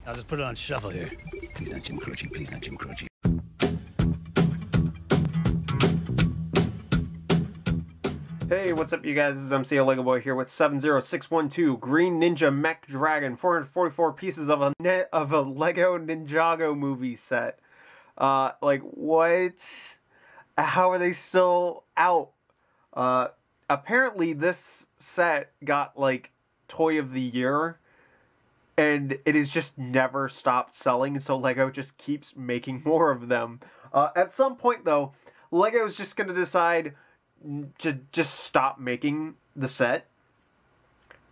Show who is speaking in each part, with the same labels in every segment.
Speaker 1: I'll just put it on shuffle here. Please not Jim Croce, please not Jim Croce.
Speaker 2: Hey, what's up you guys? This is MCLegoboy here with 70612 Green Ninja Mech Dragon, 444 pieces of a Lego Ninjago movie set. Like, what? How are they still out? Apparently this set got, like, Toy of the Year, and it has just never stopped selling, so Lego just keeps making more of them. At some point, though, Lego's just gonna decide to just stop making the set,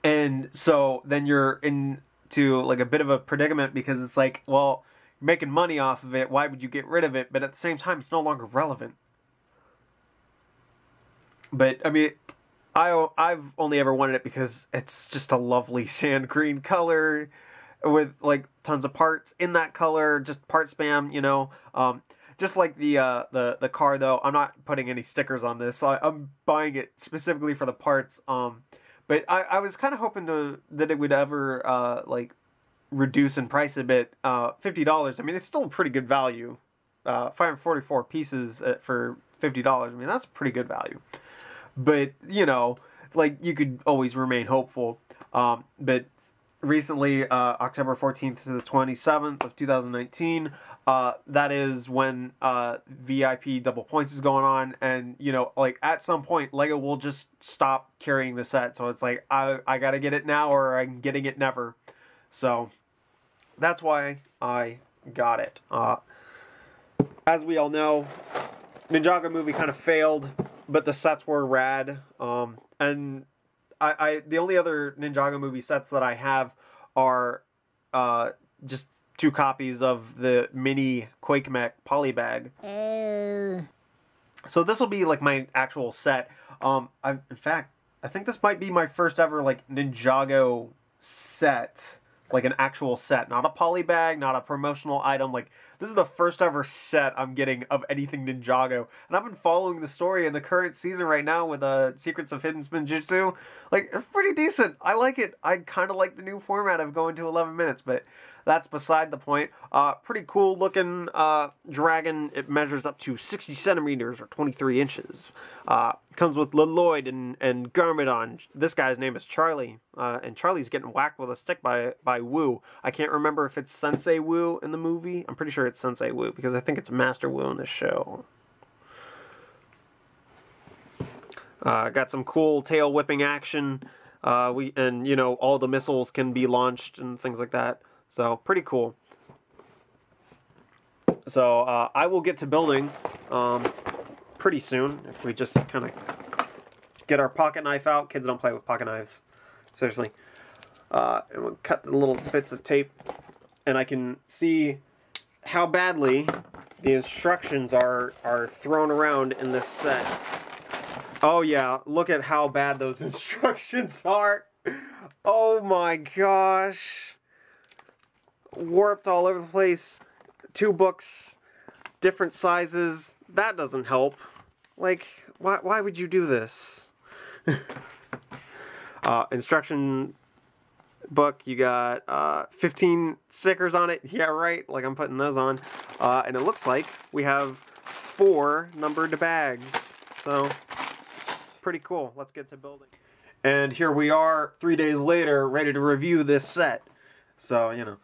Speaker 2: and so then you're into like a bit of a predicament, because it's like, well, you're making money off of it, why would you get rid of it? But at the same time, it's no longer relevant. But I mean, I've only ever wanted it because it's just a lovely sand green color with like tons of parts in that color, just part spam, you know. Just like the car, though, I'm not putting any stickers on this. So I'm buying it specifically for the parts. But I was kind of hoping that it would ever like reduce in price a bit. $50. I mean, it's still a pretty good value. 544 pieces for $50. I mean, that's pretty good value. But you know, like, you could always remain hopeful. But recently, October 14th to the 27th of 2019. That is when VIP double points is going on, and you know, like, at some point Lego will just stop carrying the set, so it's like, I gotta get it now or I'm getting it never. So that's why I got it. As we all know, Ninjago movie kind of failed, but the sets were rad. And the only other Ninjago movie sets that I have are just 2 copies of the mini Quake Mech polybag. So this will be like my actual set. In fact, I think this might be my first ever like Ninjago set, like an actual set, not a polybag, not a promotional item. Like, this is the first ever set I'm getting of anything Ninjago, and I've been following the story in the current season right now with Secrets of Hidden Spinjitzu. Like, it's pretty decent. I like it. I kind of like the new format of going to 11 minutes, but that's beside the point. Pretty cool looking dragon. It measures up to 60 centimeters or 23 inches. Comes with Lloyd and Garmadon. This guy's name is Charlie. And Charlie's getting whacked with a stick by Wu. I can't remember if it's Sensei Wu in the movie. I'm pretty sure it's Sensei Wu, because I think it's Master Wu in this show. Got some cool tail whipping action. And you know, all the missiles can be launched and things like that. So, pretty cool. So, I will get to building pretty soon, if we just kind of get our pocket knife out. Kids don't play with pocket knives. Seriously. And we'll cut the little bits of tape, and I can see how badly the instructions are thrown around in this set. Oh yeah, look at how bad those instructions are. Oh my gosh. Warped all over the place. 2 books, different sizes. That doesn't help. Like, why would you do this? Instruction book, you got 15 stickers on it. Yeah, right, like I'm putting those on. And it looks like we have 4 numbered bags. So, pretty cool. Let's get to building. And here we are, 3 days later, ready to review this set. So, you know,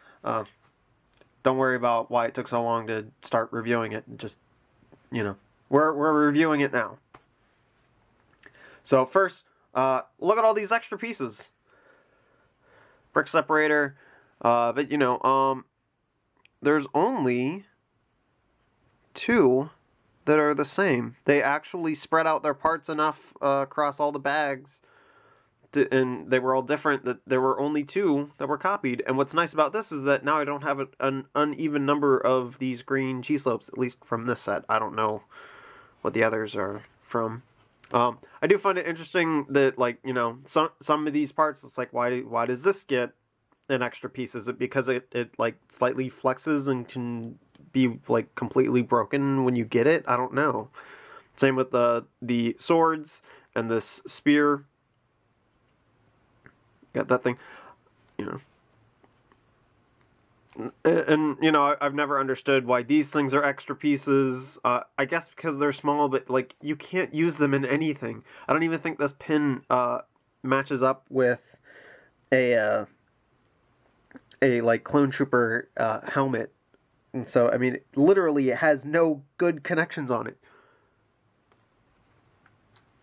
Speaker 2: don't worry about why it took so long to start reviewing it. Just, you know, we're reviewing it now. So first, look at all these extra pieces. Brick separator, but you know, there's only 2 that are the same. They actually spread out their parts enough across all the bags, and they were all different, that there were only 2 that were copied. And what's nice about this is that now I don't have an uneven number of these green cheese slopes, at least from this set. I don't know what the others are from. I do find it interesting that, like, you know, some of these parts, it's like, why does this get an extra piece? Is it because it like slightly flexes and can be like completely broken when you get it? I don't know. Same with the swords and this spear. Got that thing, you know. And you know, I've never understood why these things are extra pieces. I guess because they're small, but like you can't use them in anything. I don't even think this pin matches up with a like clone trooper helmet. And so I mean, literally, it has no good connections on it.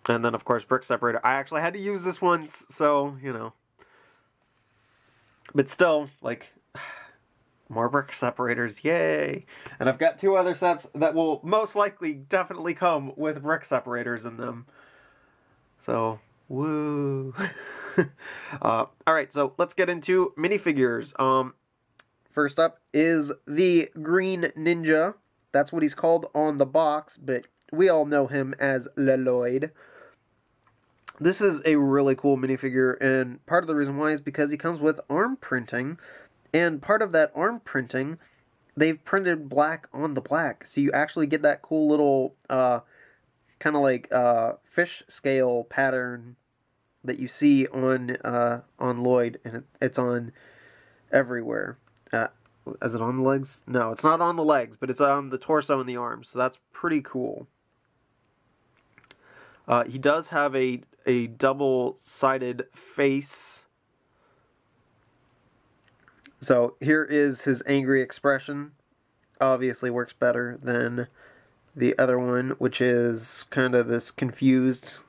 Speaker 2: And then of course, brick separator. I actually had to use this once, so you know. But still, like. More brick separators, yay! And I've got 2 other sets that will most likely definitely come with brick separators in them. So, woo! Alright, so let's get into minifigures. First up is the Green Ninja. That's what he's called on the box, but we all know him as Leloid. This is a really cool minifigure, and part of the reason why is because he comes with arm printing. And part of that arm printing, they've printed black on the black. So you actually get that cool little kind of like fish scale pattern that you see on Lloyd. And it's on everywhere. Is it on the legs? No, it's not on the legs, but it's on the torso and the arms. So that's pretty cool. He does have a double-sided face. So here is his angry expression. Obviously works better than the other one, which is kind of this confused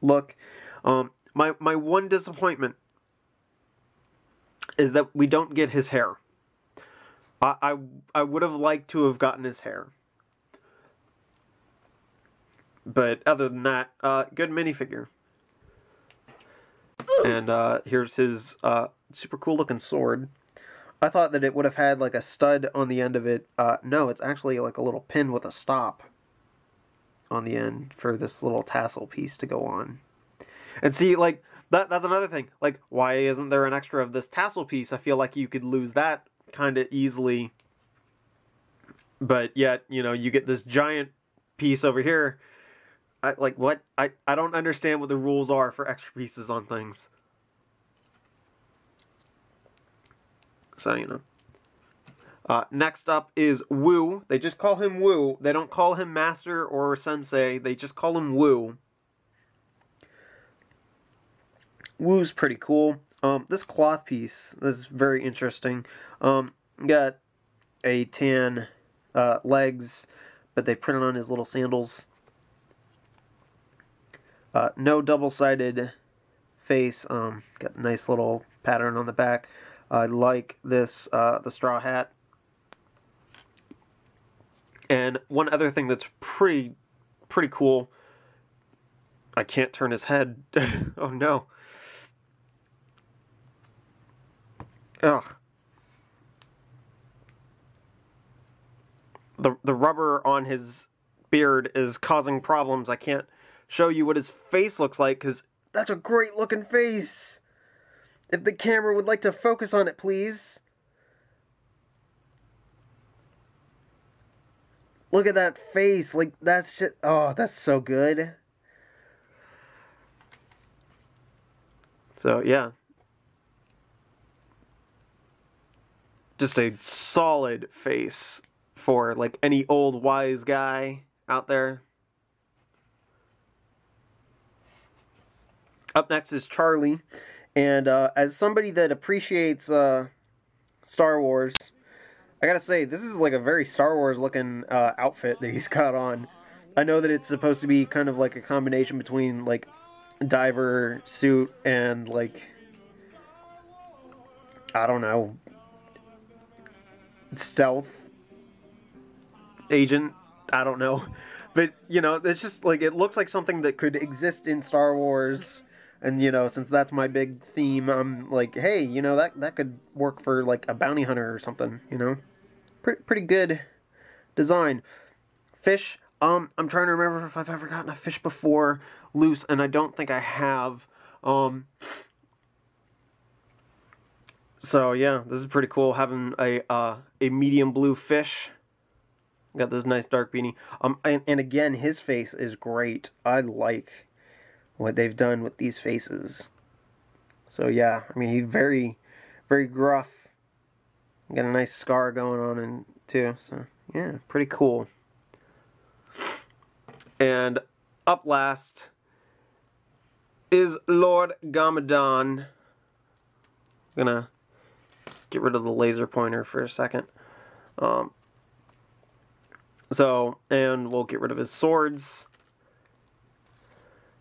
Speaker 2: look. My one disappointment is that we don't get his hair. I would have liked to have gotten his hair. But other than that, good minifigure. And here's his super cool looking sword. I thought that it would have had like a stud on the end of it. No, it's actually like a little pin with a stop on the end for this little tassel piece to go on. And see, like, that's another thing. Like, why isn't there an extra of this tassel piece? I feel like you could lose that kind of easily. But yet, you know, you get this giant piece over here. Like, what? I don't understand what the rules are for extra pieces on things. So, you know. Next up is Wu. They just call him Wu. They don't call him Master or Sensei. They just call him Wu. Wu's pretty cool. This cloth piece is very interesting. Got a tan legs, but they printed on his little sandals. No double-sided face. Got a nice little pattern on the back. I like this, the straw hat. And one other thing that's pretty cool. I can't turn his head. Oh no. Ugh. The rubber on his beard is causing problems. I can't show you what his face looks like because that's a great looking face. If the camera would like to focus on it, please. Look at that face. Like, that's just... Oh, that's so good. So, yeah. Just a solid face for, like, any old wise guy out there. Up next is Charlie. And as somebody that appreciates Star Wars, I gotta say, this is like a very Star Wars looking outfit that he's got on. I know that it's supposed to be kind of like a combination between like diver suit and like, I don't know, stealth agent. I don't know. But, you know, it's just like, it looks like something that could exist in Star Wars. And, you know, since that's my big theme, I'm like, hey, you know, that could work for, like, a bounty hunter or something, you know? Pretty good design. Fish, I'm trying to remember if I've ever gotten a fish before loose, and I don't think I have. So, yeah, this is pretty cool, having a medium blue fish. Got this nice dark beanie. And again, his face is great. I like what they've done with these faces. So yeah, I mean, he's very, very gruff Got a nice scar going on in too. So yeah, pretty cool. And up last is Lord Garmadon. Gonna get rid of the laser pointer for a second. And we'll get rid of his swords,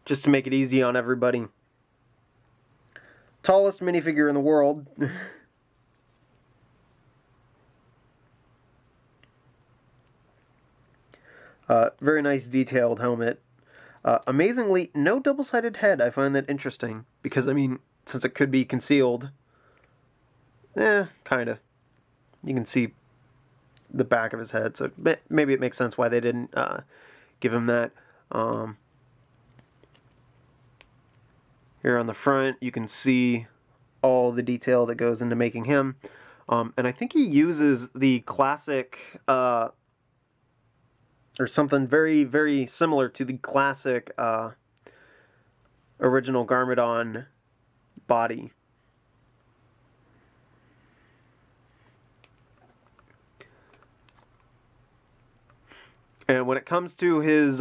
Speaker 2: just to make it easy on everybody. Tallest minifigure in the world. Very nice detailed helmet. Amazingly, no double-sided head. I find that interesting, because, I mean, since it could be concealed, kind of. You can see the back of his head, so maybe it makes sense why they didn't give him that. Here on the front, you can see all the detail that goes into making him. And I think he uses the classic, or something very, very similar to the classic original Garmadon body. And when it comes to his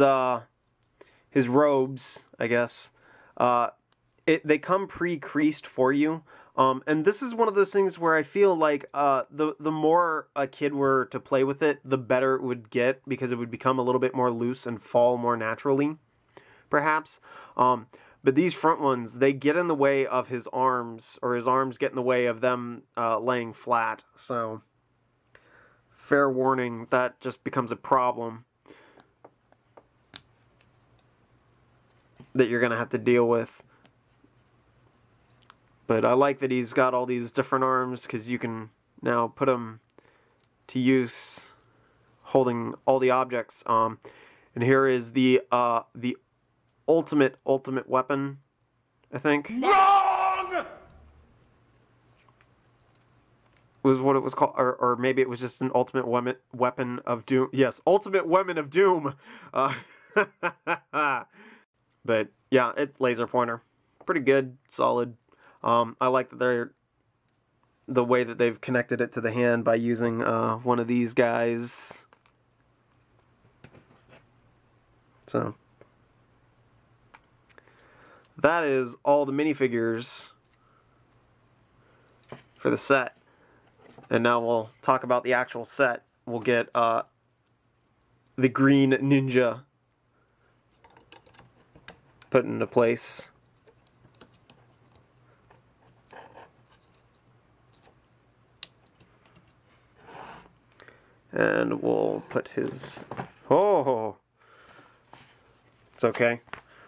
Speaker 2: robes, I guess, they come pre-creased for you. And this is one of those things where I feel like the more a kid were to play with it, the better it would get, because it would become a little bit more loose and fall more naturally, perhaps. But these front ones, they get in the way of his arms, or his arms get in the way of them laying flat. So, fair warning, that just becomes a problem that you're going to have to deal with. But I like that he's got all these different arms, because you can now put them to use holding all the objects. And here is the ultimate weapon, I think.
Speaker 3: Wrong!
Speaker 2: Was what it was called, or maybe it was just an ultimate weapon of doom. Yes, ultimate weapon of doom. But yeah, it's laser pointer, pretty good, solid. I like that the way that they've connected it to the hand by using one of these guys. So that is all the minifigures for the set. And now we'll talk about the actual set. We'll get the green ninja put into place. And we'll put his... Oh! It's okay.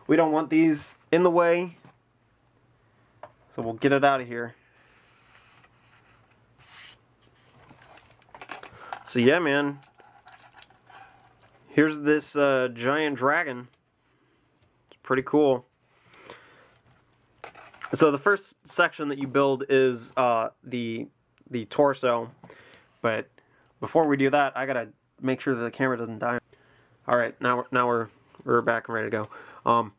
Speaker 2: We don't want these in the way, so we'll get it out of here. So yeah, man. Here's this giant dragon. It's pretty cool. So the first section that you build is the torso, but before we do that, I gotta make sure that the camera doesn't die. All right, now we're back and ready to go.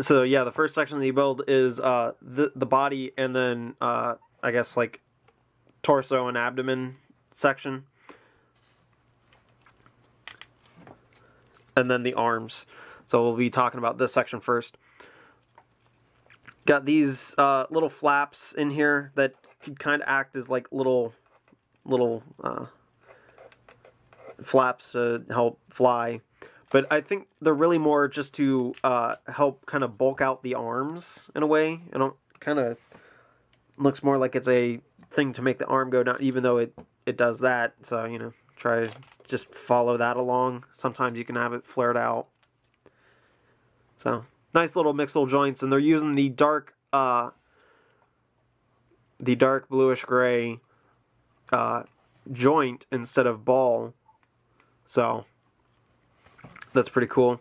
Speaker 2: So yeah, the first section that you build is the body, and then I guess like torso and abdomen section, and then the arms. So we'll be talking about this section first. Got these little flaps in here that could kind of act as like little flaps to help fly, but I think they're really more just to help kind of bulk out the arms in a way. And it kind of looks more like it's a thing to make the arm go down, even though it does that. So, you know, try to just follow that along. Sometimes you can have it flared out. So nice little mixel joints, and they're using the dark bluish gray joint instead of ball, so that's pretty cool.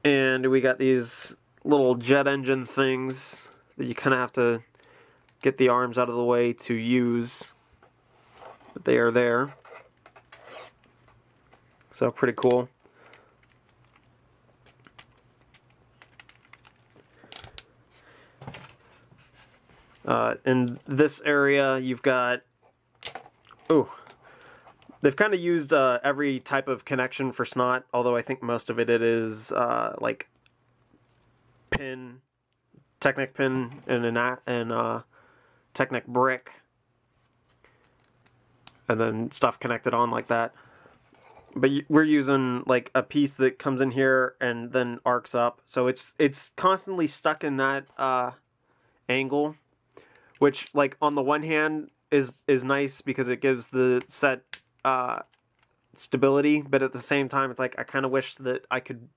Speaker 2: And we got these little jet engine things that you kind of have to get the arms out of the way to use, but they are there, so pretty cool. In this area, you've got... Ooh. They've kind of used every type of connection for Snot, although I think most of it is like pin, Technic pin, and Technic brick, and then stuff connected on like that. But we're using like a piece that comes in here and then arcs up, so it's constantly stuck in that angle, which like on the one hand is nice because it gives the set stability, but at the same time it's like I kind of wish that I could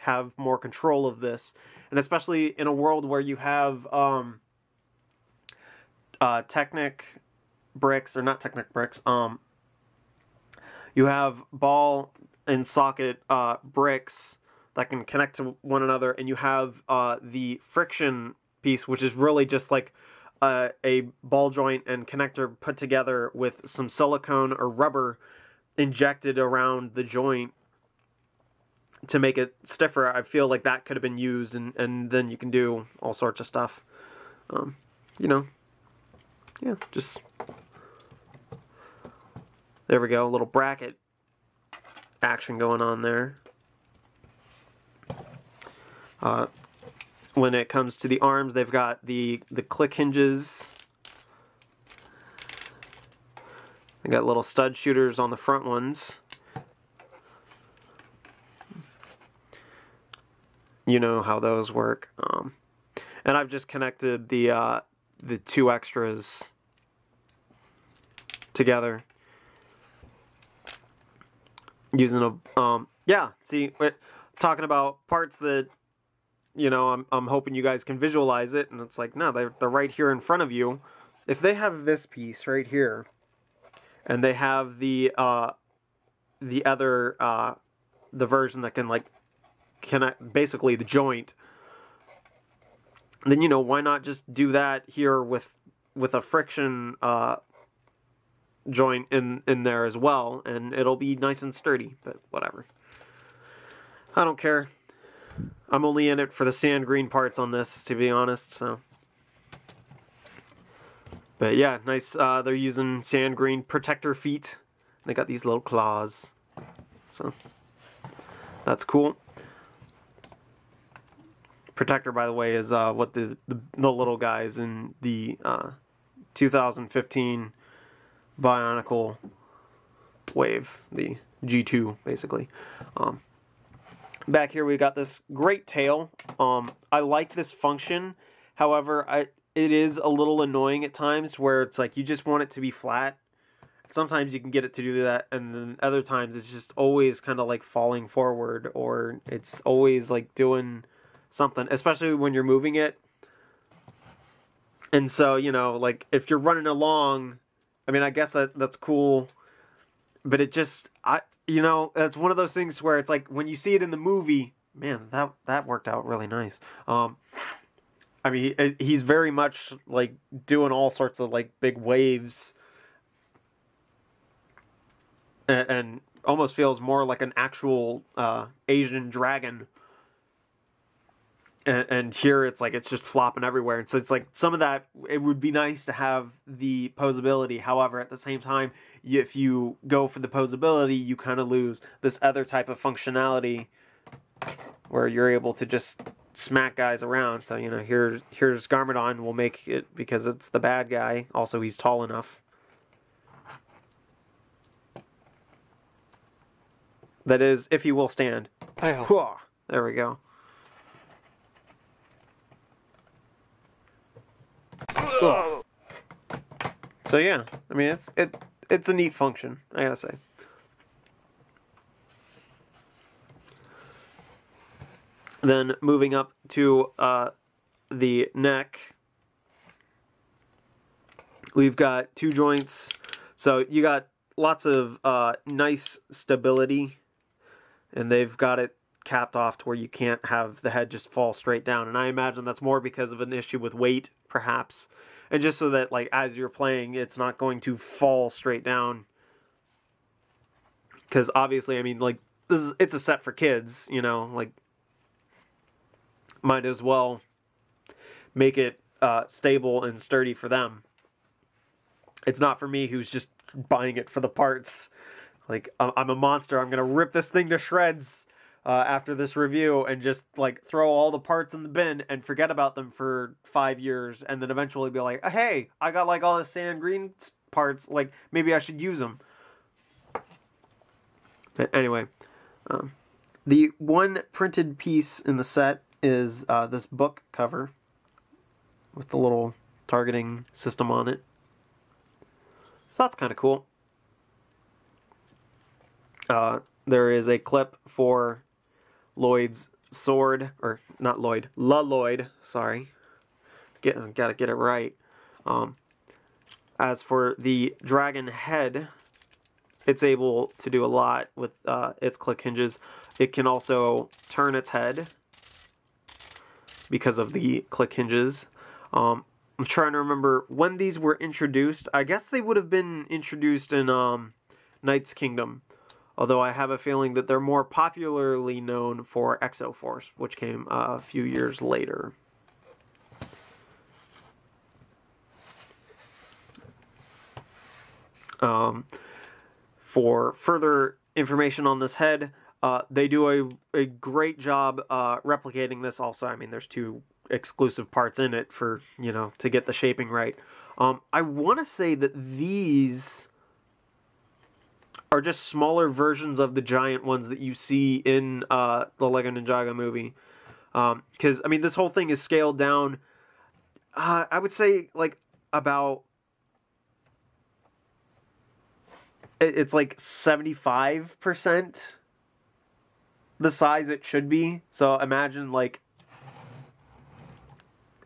Speaker 2: have more control of this, and especially in a world where you have Technic bricks, or not Technic bricks, you have ball and socket bricks that can connect to one another, and you have the friction piece, which is really just like a ball joint and connector put together with some silicone or rubber injected around the joint to make it stiffer. I feel like that could have been used, and then you can do all sorts of stuff. You know, yeah, just... There we go, a little bracket action going on there. When it comes to the arms, they've got the click hinges. They got little stud shooters on the front ones. You know how those work. And I've just connected the two extras together using a yeah, see, we're talking about parts that, you know, I'm hoping you guys can visualize it, and it's like, no, they're right here in front of you. If they have this piece right here, and they have the other the version that can like connect, basically the joint, then, you know, why not just do that here with a friction joint in there as well, and it'll be nice and sturdy. But whatever, I don't care. I'm only in it for the sand green parts on this, to be honest. So, but yeah, nice. They're using sand green protector feet. They got these little claws, so that's cool. Protector, by the way, is what the little guys in the 2015 Bionicle wave, the G2, basically. Back here we got this great tail. I like this function. However, it is a little annoying at times where it's like you just want it to be flat. Sometimes you can get it to do that, and then other times it's just always kind of like falling forward, or it's always like doing something, especially when you're moving it. And so, you know, like if you're running along, I mean, I guess that's cool, but it just, you know, that's one of those things where it's like when you see it in the movie, man, that worked out really nice. I mean, he's very much like doing all sorts of like big waves, and almost feels more like an actual Asian dragon. And here it's like it's just flopping everywhere, and so it's like some of that, it would be nice to have the posability. However, at the same time, if you go for the posability, you kind of lose this other type of functionality where you're able to just smack guys around. So, you know, here's Garmadon. We'll make it because it's the bad guy. Also, he's tall enough. That is, if he will stand. Oh. There we go. Cool. So yeah, I mean it's a neat function, I gotta say. Then moving up to the neck, we've got two joints, so you got lots of nice stability, and they've got it capped off to where you can't have the head just fall straight down, and I imagine that's more because of an issue with weight, perhaps, and just so that like as you're playing it's not going to fall straight down, because obviously, I mean, like, it's a set for kids, you know, like might as well make it stable and sturdy for them. It's not for me, who's just buying it for the parts. Like, I'm a monster. I'm gonna rip this thing to shreds after this review and just like throw all the parts in the bin and forget about them for 5 years, and then eventually be like, hey, I got like all the sand green parts, like maybe I should use them. But anyway, the one printed piece in the set is this book cover with the little targeting system on it. So that's kind of cool. There is a clip for Lloyd's sword, or not Lloyd, Lloyd, sorry. Gotta get it right. As for the dragon head, it's able to do a lot with its click hinges. It can also turn its head because of the click hinges. I'm trying to remember when these were introduced. I guess they would have been introduced in Knight's Kingdom. Although I have a feeling that they're more popularly known for Exoforce, which came a few years later. For further information on this head, they do a great job replicating this also. I mean, there's 2 exclusive parts in it for, you know, to get the shaping right. I want to say that these are just smaller versions of the giant ones that you see in the Lego Ninjago movie. Because, I mean, this whole thing is scaled down, I would say, like, about... It's like 75% the size it should be. So imagine, like,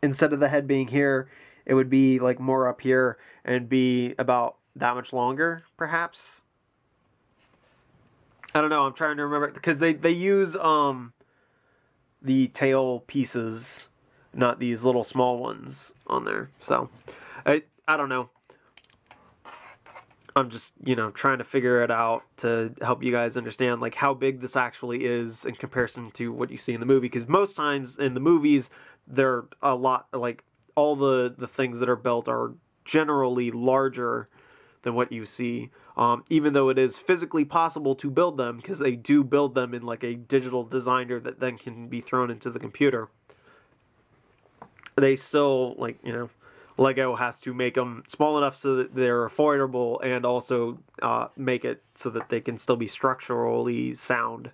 Speaker 2: instead of the head being here, it would be, like, more up here and be about that much longer, perhaps. I don't know, I'm trying to remember, because they use the tail pieces, not these little small ones on there. So, I don't know. I'm just, you know, trying to figure it out to help you guys understand, like, how big this actually is in comparison to what you see in the movie. Because most times in the movies, they're a lot, like, all the things that are built are generally larger than what you see. Even though it is physically possible to build them, because they do build them in, like, a digital designer that then can be thrown into the computer. They still, like, you know, Lego has to make them small enough so that they're affordable, and also make it so that they can still be structurally sound.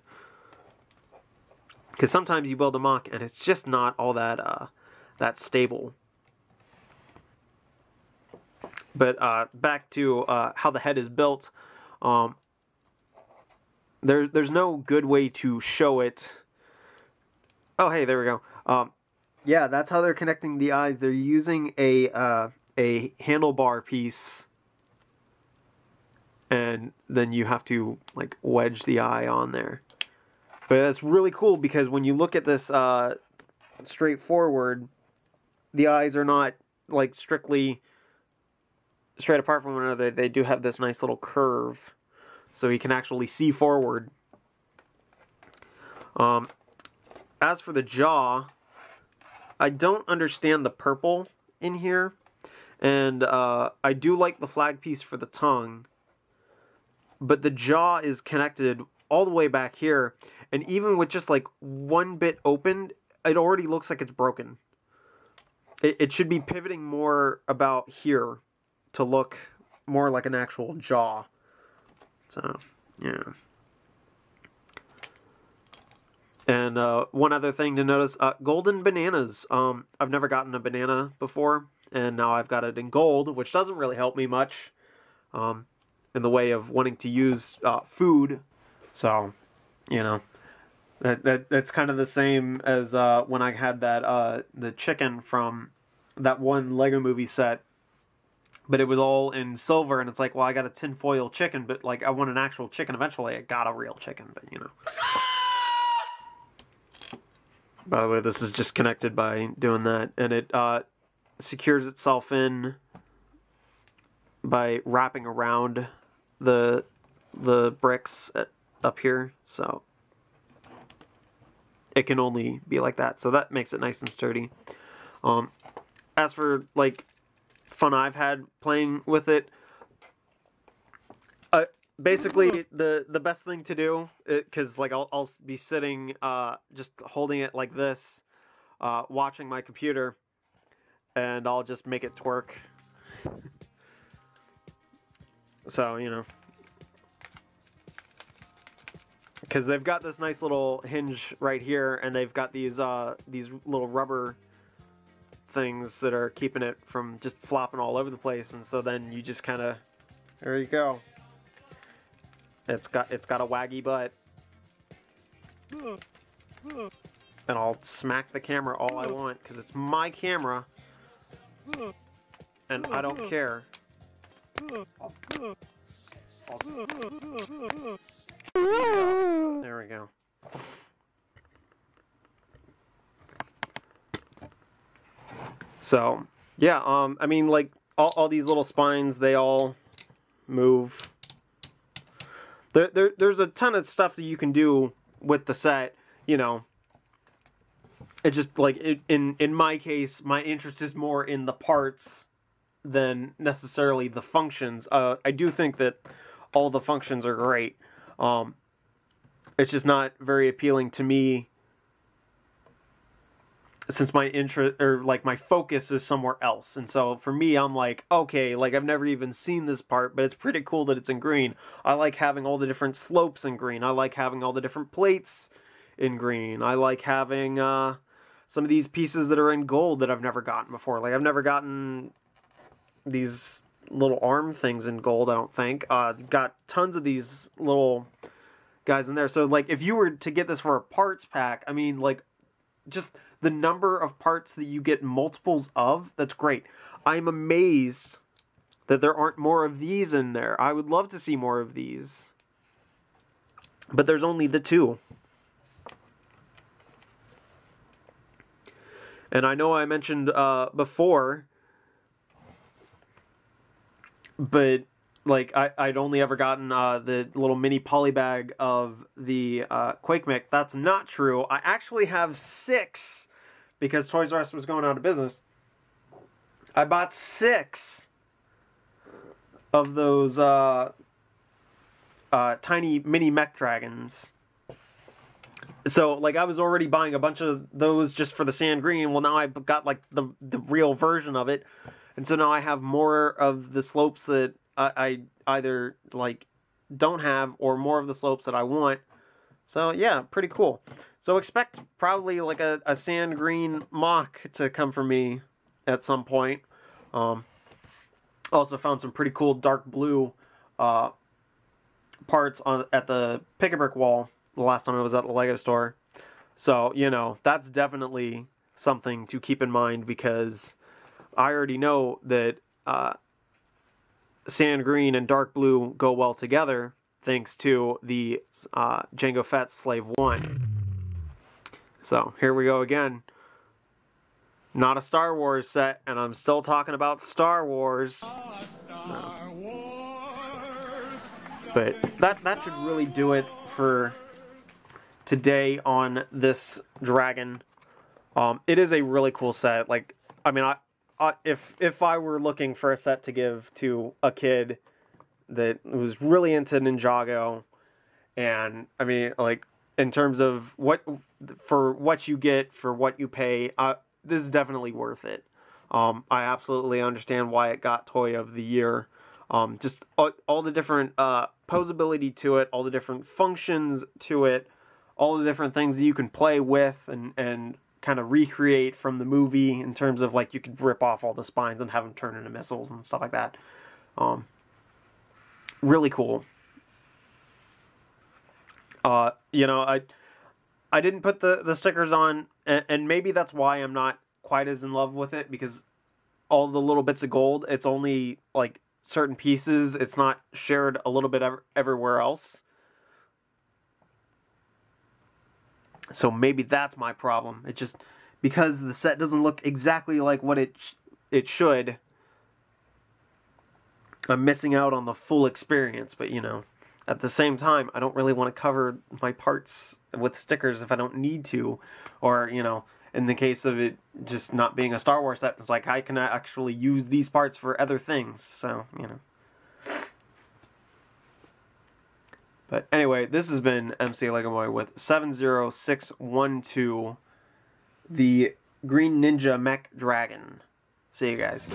Speaker 2: Because sometimes you build a mock and it's just not all that that stable. But back to how the head is built. There's no good way to show it. Oh, hey, there we go. Yeah, that's how they're connecting the eyes. They're using a handlebar piece, and then you have to, like, wedge the eye on there. But that's really cool, because when you look at this straightforward, the eyes are not, like, strictly straight apart from one another. They do have this nice little curve, so you can actually see forward. As for the jaw, I don't understand the purple in here, and I do like the flag piece for the tongue, but the jaw is connected all the way back here, and even with just like one bit opened, it already looks like it's broken. It should be pivoting more about here to look more like an actual jaw. So, yeah. And one other thing to notice, golden bananas. I've never gotten a banana before, and now I've got it in gold, which doesn't really help me much in the way of wanting to use food. So, you know, that's kind of the same as when I had that the chicken from that one Lego movie set, but it was all in silver, and it's like, well, I got a tinfoil chicken, but like I want an actual chicken. Eventually, I got a real chicken, but you know. By the way, this is just connected by doing that, and it secures itself in by wrapping around the bricks up here, so it can only be like that. So that makes it nice and sturdy. as for like fun I've had playing with it, basically the best thing to do, because like I'll be sitting just holding it like this, watching my computer, and I'll just make it twerk. So, you know, because they've got this nice little hinge right here, and they've got these little rubber things that are keeping it from just flopping all over the place, and so then you just kind of, there you go. It's got a waggy butt. And I'll smack the camera all I want, because it's my camera, and I don't care. There we go. So, yeah, I mean, like, all these little spines, they all move. There's a ton of stuff that you can do with the set, you know. It just, like, in my case, my interest is more in the parts than necessarily the functions. I do think that all the functions are great. It's just not very appealing to me, since my interest, or like my focus, is somewhere else. And so for me, I'm like, okay, like I've never even seen this part, but it's pretty cool that it's in green. I like having all the different slopes in green. I like having all the different plates in green. I like having some of these pieces that are in gold that I've never gotten before. Like I've never gotten these little arm things in gold, I don't think. Got tons of these little guys in there. So like if you were to get this for a parts pack, I mean, like, just the number of parts that you get multiples of, that's great. I'm amazed that there aren't more of these in there. I would love to see more of these. But there's only the 2. And I know I mentioned before, but like I'd only ever gotten the little mini polybag of the Quake Mech. That's not true. I actually have 6, because Toys R Us was going out of business. I bought 6 of those tiny mini mech dragons. So like I was already buying a bunch of those just for the sand green. Well, now I've got like the real version of it, and so now I have more of the slopes that I either like don't have, or more of the slopes that I want. So yeah, pretty cool. So expect probably like a sand green mock to come from me at some point. Also found some pretty cool dark blue parts at the Pick-a-Brick wall the last time I was at the Lego store. So, you know, that's definitely something to keep in mind, because I already know that sand green and dark blue go well together, thanks to the Jango Fett's Slave 1. So, here we go again. Not a Star Wars set, and I'm still talking about Star Wars. But that should really do it for today on this dragon. It is a really cool set. Like, I mean, if I were looking for a set to give to a kid that was really into Ninjago, and I mean, like, in terms of what you get for what you pay, this is definitely worth it. I absolutely understand why it got Toy of the Year. Just all the different posability to it, all the different functions to it, all the different things that you can play with and kind of recreate from the movie, in terms of like you could rip off all the spines and have them turn into missiles and stuff like that. Really cool. You know, I didn't put the stickers on, and maybe that's why I'm not quite as in love with it, because all the little bits of gold, it's only like certain pieces. It's not shared a little bit everywhere else. So maybe that's my problem. It just, because the set doesn't look exactly like what it should, I'm missing out on the full experience. But, you know, at the same time, I don't really want to cover my parts with stickers if I don't need to. Or, you know, in the case of it just not being a Star Wars set, it's like, how can I actually use these parts for other things? So, you know. But anyway, this has been MCLegoboy with 70612, the Green Ninja Mech Dragon. See you guys.